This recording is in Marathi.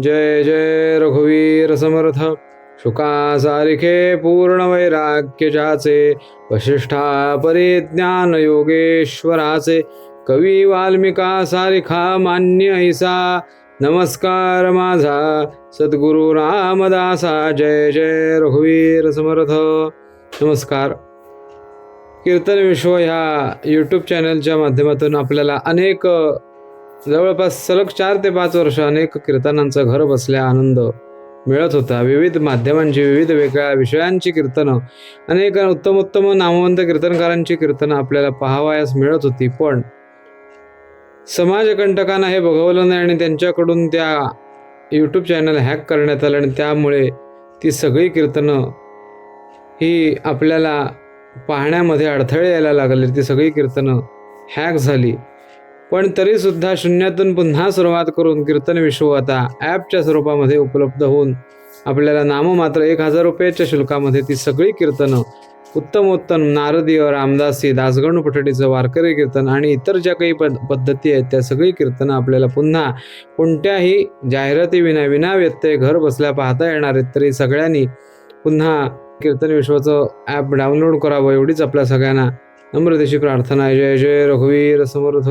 जय जय रघुवीर समर्थ. शुका सारिखे पूर्ण वैराग्य ज्याचे, वशिष्ठा परिज्ञान योगेश्वराचे. कवी वाल्मिका सारिखा मान्य ऐसा, नमस्कार माझा सद्गुरु रामदासा. जय जय रघुवीर समर्थ. नमस्कार. कीर्तन विश्व ह्या यूट्यूब चॅनलच्या माध्यमातून आपल्याला अनेक जवळपास सलग 4 ते 5 वर्ष अनेक कीर्तनांचा घर बसल्या आनंद मिळत होता. विविध माध्यमांची, विविध वेगळ्या विषयांची कीर्तनं, अनेक उत्तम नामवंत कीर्तनकारांची कीर्तनं आपल्याला पाहावयास मिळत होती. पण समाजकंटकांना हे बघवलं नाही आणि त्यांच्याकडून त्या यूट्यूब चॅनल हॅक करण्यात आलं आणि त्यामुळे ती सगळी कीर्तनं ही आपल्याला पाहण्यामध्ये अडथळे यायला लागले. ती सगळी कीर्तनं हॅक झाली. पण तरीसुद्धा शून्यातून पुन्हा सुरुवात करून कीर्तन विश्व आता ॲपच्या स्वरूपामध्ये उपलब्ध होऊन आपल्याला नाममात्र 1000 रुपयाच्या शुल्कामध्ये ती सगळी कीर्तनं उत्तमोत्तम नारदीय, रामदासी, दासगणू पठडीचं, वारकरी कीर्तन आणि इतर ज्या काही पद्धती आहेत त्या सगळी कीर्तनं आपल्याला पुन्हा कोणत्याही जाहिरातीविना, विना व्यत्यय घर बसल्या पाहता येणार आहेत. तरी सगळ्यांनी पुन्हा कीर्तन विश्वाचं ॲप डाउनलोड करावं एवढीच आपल्या सगळ्यांना नम्रतेची प्रार्थना आहे. जय जय रघुवीर समर्थ.